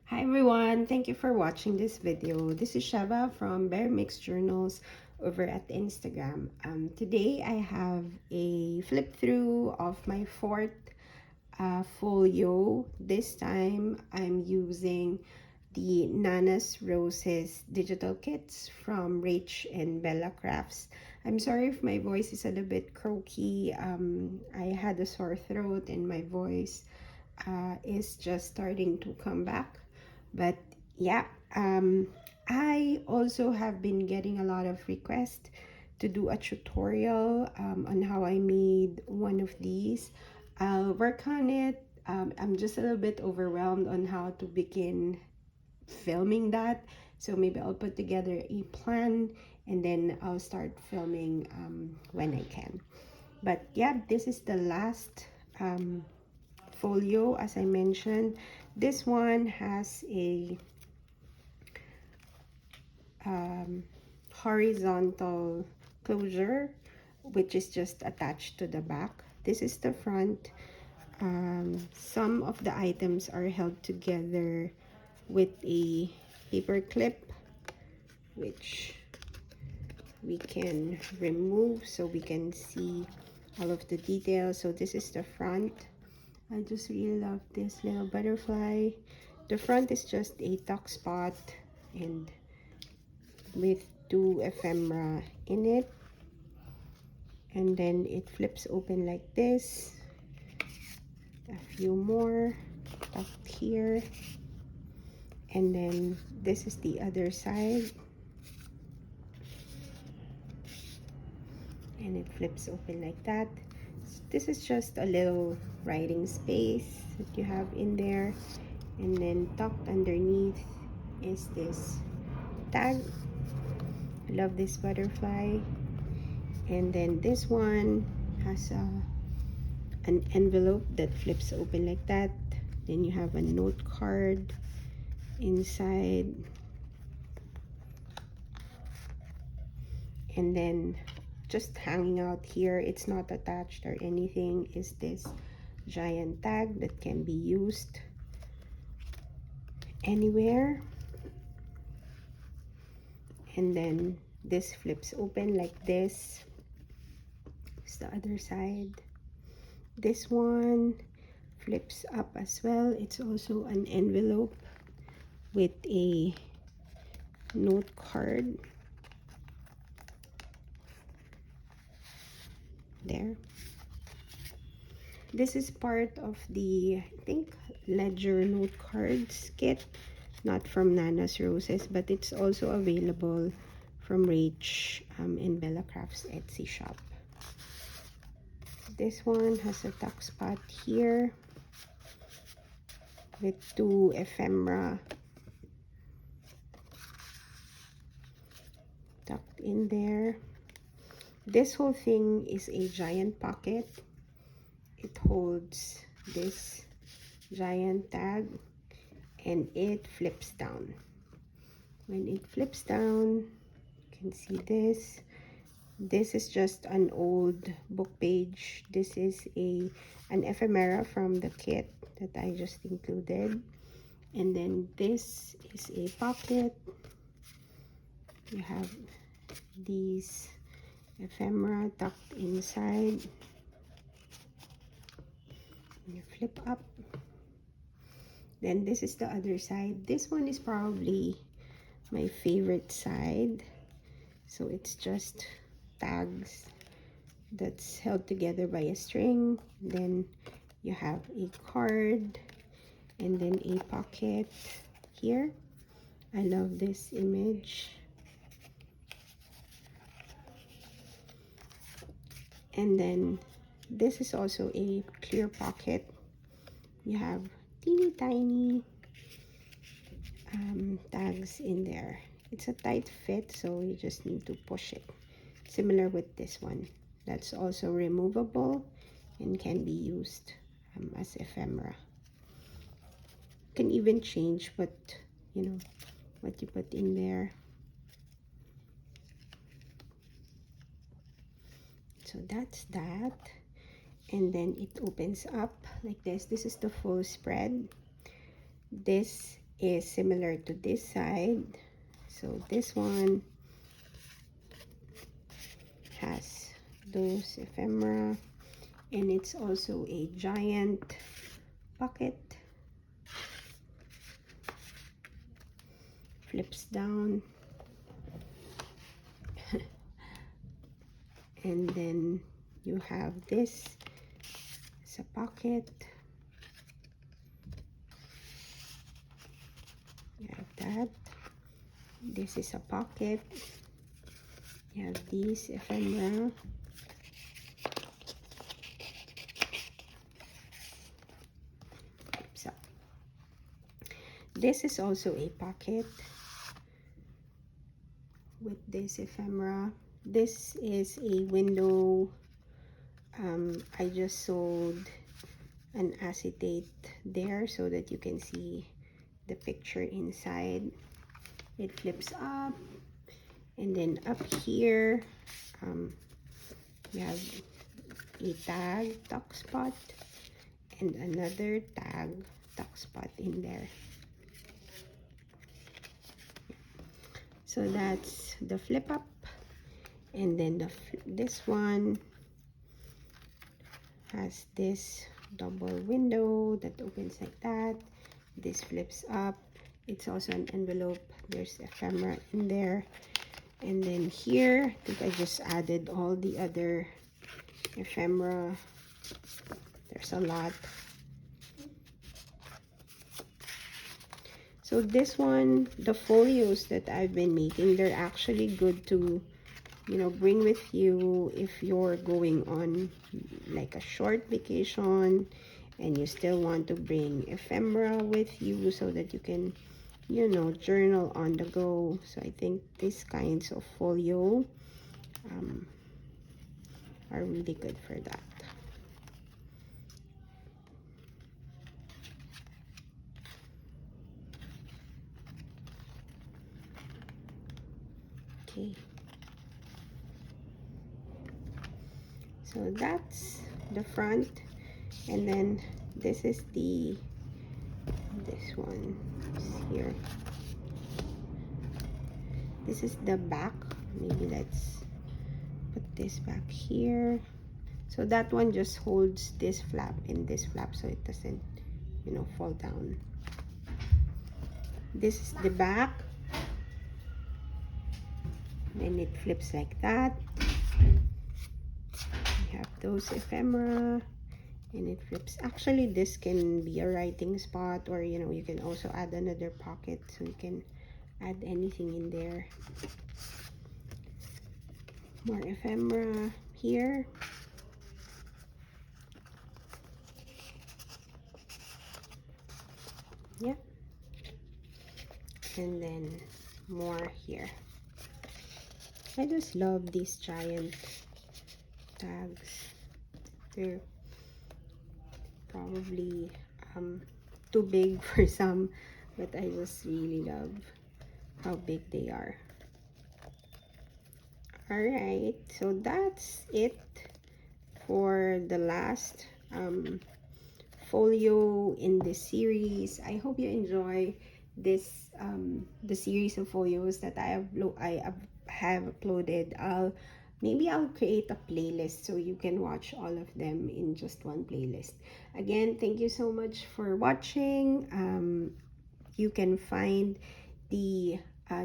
Hi everyone, thank you for watching this video. This is Shava from Bear Mix Journals over at Instagram. Today I have a flip through of my fourth folio. This time I'm using the Nanna's Roses digital kits from RachandBellaCrafts. I'm sorry if my voice is a little bit croaky. I had a sore throat and my voice is just starting to come back. But yeah, I also have been getting a lot of requests to do a tutorial on how I made one of these. I'll work on it. I'm just a little bit overwhelmed on how to begin filming that, so maybe I'll put together a plan and then I'll start filming when I can. But yeah, this is the last folio. As I mentioned, this one has a horizontal closure which is just attached to the back. This is the front. Some of the items are held together with a paper clip which we can remove so we can see all of the details. So this is the front. I just really love this little butterfly. The front is just a tuck spot and with two ephemera in it, and then it flips open like this. A few more tucked here, and then this is the other side, and it flips open like that. So this is just a little writing space that you have in there, and then tucked underneath is this tag. I love this butterfly. And then this one has an envelope that flips open like that. Then you have a note card inside, and then just hanging out here, it's not attached or anything, is this giant tag that can be used anywhere. And then this flips open like this. It's the other side. This one flips up as well. It's also an envelope with a note card there. This is part of the, I think, ledger note cards kit, not from Nanna's Roses, but it's also available from Rach in BellaCrafts Etsy shop. This one has a tuck spot here with two ephemera tucked in there. This whole thing is a giant pocket. It holds this giant tag and it flips down. When it flips down, you can see this. This is just an old book page. This is an ephemera from the kit that I just included. And then this is a pocket. You have these ephemera tucked inside. You flip up. Then this is the other side. This one is probably my favorite side. So it's just tags that's held together by a string. Then you have a card and then a pocket here. I love this image. And then this is also a clear pocket. You have teeny tiny tags in there. It's a tight fit, so you just need to push it. Similar with this one. That's also removable and can be used as ephemera. You can even change what you put in there. So that's that. And then it opens up like this. This is the full spread. This is similar to this side. So this one has those ephemera, and it's also a giant pocket. Flips down. And then you have this as a pocket. You have that. This is a pocket. You have these ephemera. So this is also a pocket with this ephemera. This is a window. I just sewed an acetate there so that you can see the picture inside. It flips up, and then up here you have a tag tuck spot and another tag tuck spot in there. So that's the flip up, and then this one has this double window that opens like that. This flips up. It's also an envelope. There's ephemera in there. And then here, I think I just added all the other ephemera. There's a lot. So this one, the folios that I've been making, they're actually good to, you know, bring with you if you're going on like a short vacation and you still want to bring ephemera with you so that you can, you know, journal on the go. So I think these kinds of folio are really good for that. Okay. So that's the front, and then this is this one here. This is the back. Maybe let's put this back here. So that one just holds this flap and this flap so it doesn't, you know, fall down. This is the back, and it flips like that. You have those ephemera, and it flips. Actually, this can be a writing spot, or you know, you can also add another pocket so you can add anything in there. More ephemera here. Yeah. And then more here. I just love these giant tags. They're probably too big for some, but I just really love how big they are. All right, so that's it for the last folio in this series. I hope you enjoy this the series of folios that I have uploaded. Maybe I'll create a playlist so you can watch all of them in just one playlist. Again, thank you so much for watching. You can find the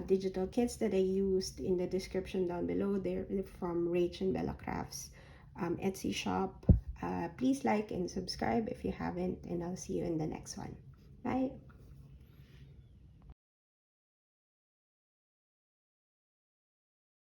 digital kits that I used in the description down below. They're from RachandBellaCrafts Etsy shop. Please like and subscribe if you haven't, and I'll see you in the next one. Bye.